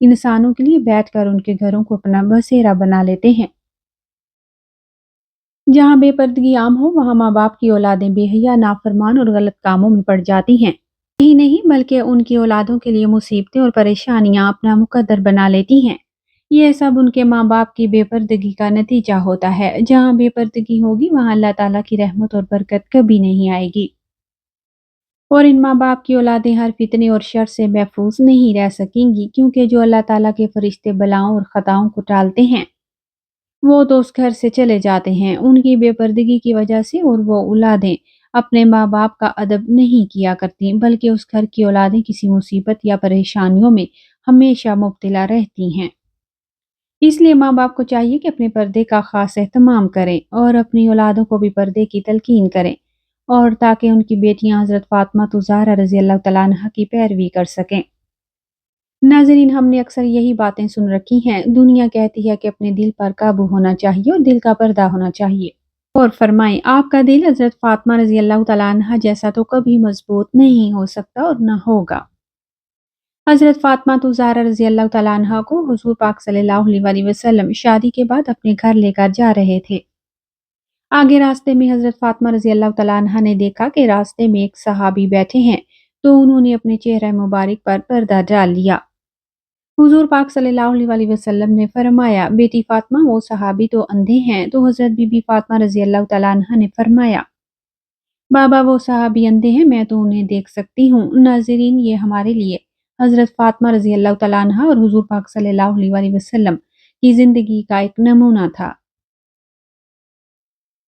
انسانوں کے لیے بیٹھ کر ان کے گھروں کو اپنا بسیرا بنا لیتے ہیں۔ جہاں بے پردگی عام ہو وہاں ماں باپ کی اولادیں بے حیا، نافرمان اور غلط کاموں میں پڑ جاتی ہیں۔ یہی نہیں بلکہ ان کی اولادوں کے لیے مصیبتیں اور پریشانیاں اپنا مقدر بنا لیتی ہیں۔ یہ سب ان کے ماں باپ کی بے پردگی کا نتیجہ ہوتا ہے۔ جہاں بے پردگی ہوگی وہاں اللہ تعالیٰ کی رحمت اور برکت کبھی نہیں آئے گی، اور ان ماں باپ کی اولادیں ہر فتنے اور شر سے محفوظ نہیں رہ سکیں گی، کیونکہ جو اللہ تعالیٰ کے فرشتے بلاؤں اور خطاؤں کو ٹالتے ہیں وہ تو اس گھر سے چلے جاتے ہیں ان کی بے پردگی کی وجہ سے، اور وہ اولادیں اپنے ماں باپ کا ادب نہیں کیا کرتی، بلکہ اس گھر کی اولادیں کسی مصیبت یا پریشانیوں میں ہمیشہ مبتلا رہتی ہیں۔ اس لیے ماں باپ کو چاہیے کہ اپنے پردے کا خاص اہتمام کریں اور اپنی اولادوں کو بھی پردے کی تلقین کریں، اور تاکہ ان کی بیٹیاں حضرت فاطمہ زہرا رضی اللہ تعالیٰ عنہا کی پیروی کر سکیں۔ ناظرین، ہم نے اکثر یہی باتیں سن رکھی ہیں، دنیا کہتی ہے کہ اپنے دل پر قابو ہونا چاہیے اور دل کا پردہ ہونا چاہیے، اور فرمائیں آپ کا دل حضرت فاطمہ رضی اللہ تعالیٰ عنہا جیسا تو کبھی مضبوط نہیں ہو سکتا اور نہ ہوگا۔ حضرت فاطمہ زہرا رضی اللہ تعالیٰ عنہا کو حضور پاک صلی اللہ علیہ وسلم شادی کے بعد اپنے گھر لے کر جا رہے تھے۔ آگے راستے میں حضرت فاطمہ رضی اللہ تعالیٰ عنہا نے دیکھا کہ راستے میں ایک صحابی بیٹھے ہیں، تو انہوں نے اپنے چہرہ مبارک پر پردہ ڈال لیا۔ حضور پاک صلی اللہ علیہ وسلم نے فرمایا، بیٹی فاطمہ وہ صحابی تو اندھے ہیں؟ تو حضرت بی بی فاطمہ رضی اللہ تعالیٰ عنہا نے فرمایا، بابا وہ صحابی اندھے ہیں، میں تو انہیں دیکھ سکتی ہوں۔ ناظرین، یہ ہمارے لیے حضرت فاطمہ رضی اللہ تعالیٰ عنہا اور حضور پاک صلی اللہ علیہ وسلم کی زندگی کا ایک نمونہ تھا۔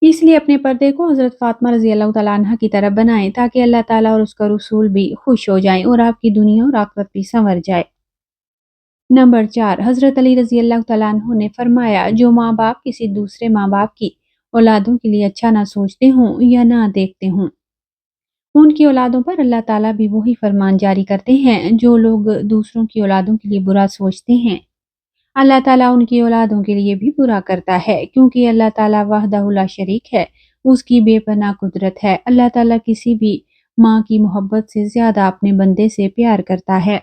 اس لیے اپنے پردے کو حضرت فاطمہ رضی اللہ تعالیٰ عنہا کی طرح بنائیں، تاکہ اللہ تعالیٰ اور اس کا رسول بھی خوش ہو جائیں اور آپ کی دنیا اور آخرت بھی سنور جائے۔ نمبر 4، حضرت علی رضی اللہ تعالیٰ عنہ نے فرمایا، جو ماں باپ کسی دوسرے ماں باپ کی اولادوں کے لیے اچھا نہ سوچتے ہوں یا نہ دیکھتے ہوں، ان کی اولادوں پر اللہ تعالیٰ بھی وہی فرمان جاری کرتے ہیں۔ جو لوگ دوسروں کی اولادوں کے لیے برا سوچتے ہیں، اللہ تعالیٰ ان کی اولادوں کے لیے بھی برا کرتا ہے، کیونکہ اللہ تعالیٰ وحدہ لا شریک ہے، اس کی بے پناہ قدرت ہے۔ اللہ تعالیٰ کسی بھی ماں کی محبت سے زیادہ اپنے بندے سے پیار کرتا ہے۔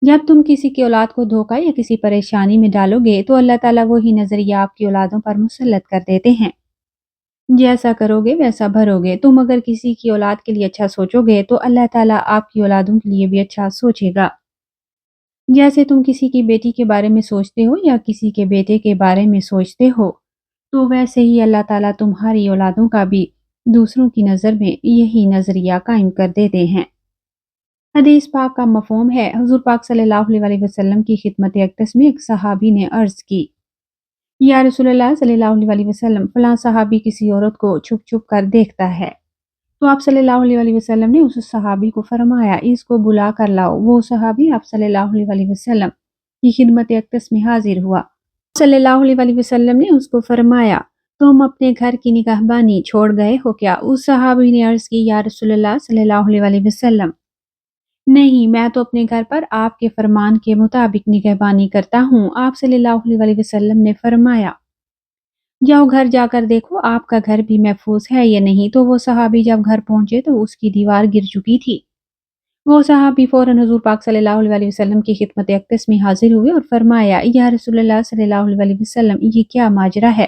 جب تم کسی کی اولاد کو دھوکہ یا کسی پریشانی میں ڈالو گے تو اللہ تعالیٰ وہی نظریہ آپ کی اولادوں پر مسلط کر دیتے ہیں۔ جیسا کرو گے ویسا بھرو گے۔ تم اگر کسی کی اولاد کے لیے اچھا سوچو گے تو اللہ تعالیٰ آپ کی اولادوں کے لیے بھی اچھا سوچے گا۔ جیسے تم کسی کی بیٹی کے بارے میں سوچتے ہو یا کسی کے بیٹے کے بارے میں سوچتے ہو، تو ویسے ہی اللہ تعالیٰ تمہاری اولادوں کا بھی دوسروں کی نظر میں یہی نظریہ قائم کر دیتے ہیں۔ حدیث پاک کا مفہوم ہے، حضور پاک صلی اللہ علیہ وسلم کی خدمت اقدس میں ایک صحابی نے عرض کی، یا رسول اللہ صلی اللہ علیہ وسلم، فلاں صحابی کسی عورت کو چھپ چھپ کر دیکھتا ہے۔ تو آپ صلی اللہ علیہ وسلم نے اس صحابی کو فرمایا، اس کو بلا کر لاؤ۔ وہ صحابی آپ صلی اللہ علیہ وسلم کی خدمت اقدس میں حاضر ہوا۔ صلی اللہ علیہ وسلم نے اس کو فرمایا، تم اپنے گھر کی نگہبانی چھوڑ گئے ہو کیا؟ اس صحابی نے عرض کی، یا رسول اللہ صلی اللہ علیہ وسلم، نہیں، میں تو اپنے گھر پر آپ کے فرمان کے مطابق نگہبانی کرتا ہوں۔ آپ صلی اللہ علیہ وسلم نے فرمایا، جاؤ گھر جا کر دیکھو آپ کا گھر بھی محفوظ ہے یا نہیں۔ تو وہ صحابی جب گھر پہنچے تو اس کی دیوار گر چکی تھی۔ وہ صحابی فوراً حضور پاک صلی اللہ علیہ وسلم کی خدمت اقدس میں حاضر ہوئے اور فرمایا، یا رسول اللہ صلی اللہ علیہ وسلم، یہ کیا ماجرا ہے؟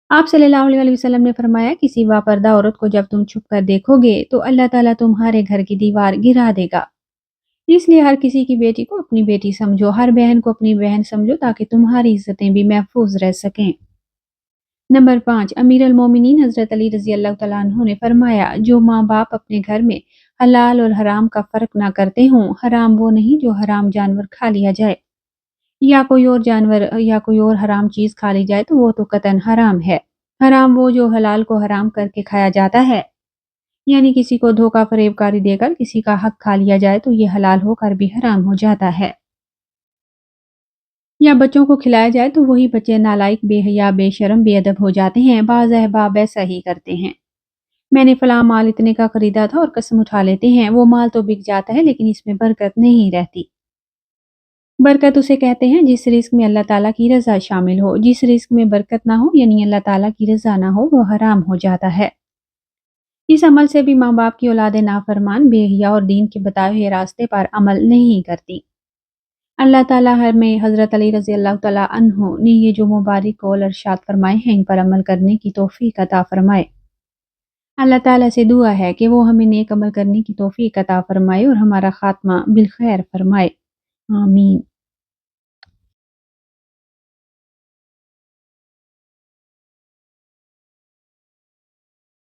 آپ صلی اللہ علیہ وسلم نے فرمایا، کسی باپردہ عورت کو جب تم چھپ کر دیکھو گے تو اللہ تعالیٰ تمہارے گھر کی دیوار گرا دے گا۔ اس لیے ہر کسی کی بیٹی کو اپنی بیٹی سمجھو، ہر بہن کو اپنی بہن سمجھو، تاکہ تمہاری عزتیں بھی محفوظ رہ سکیں۔ نمبر 5، امیر المومنین حضرت علی رضی اللہ تعالیٰ عنہ نے فرمایا، جو ماں باپ اپنے گھر میں حلال اور حرام کا فرق نہ کرتے ہوں، حرام وہ نہیں جو حرام جانور کھا لیا جائے، یا کوئی اور جانور یا کوئی اور حرام چیز کھا لی جائے تو وہ تو قطعاً حرام ہے۔ حرام وہ جو حلال کو حرام کر کے کھایا جاتا ہے، یعنی کسی کو دھوکہ فریب کاری دے کر کسی کا حق کھا لیا جائے تو یہ حلال ہو کر بھی حرام ہو جاتا ہے۔ یا بچوں کو کھلایا جائے تو وہی بچے نالائق، بے حیا، بے شرم، بے ادب ہو جاتے ہیں۔ بعض احباب ایسا ہی کرتے ہیں، میں نے فلاں مال اتنے کا خریدا تھا اور قسم اٹھا لیتے ہیں۔ وہ مال تو بک جاتا ہے لیکن اس میں برکت نہیں رہتی۔ برکت اسے کہتے ہیں جس رزق میں اللہ تعالیٰ کی رضا شامل ہو۔ جس رزق میں برکت نہ ہو یعنی اللہ تعالیٰ کی رضا نہ ہو، وہ حرام ہو جاتا ہے۔ اس عمل سے بھی ماں باپ کی اولادیں نافرمان، بے حیا اور دین کے بتائے ہوئے راستے پر عمل نہیں کرتی۔ اللہ تعالیٰ ہمیں حضرت علی رضی اللہ تعالیٰ عنہ نے یہ جو مبارک قول ارشاد فرمائے ہیں ان پر عمل کرنے کی توفیق عطا فرمائے۔ اللہ تعالیٰ سے دعا ہے کہ وہ ہمیں نیک عمل کرنے کی توفیق عطا فرمائے اور ہمارا خاتمہ بالخیر فرمائے، آمین۔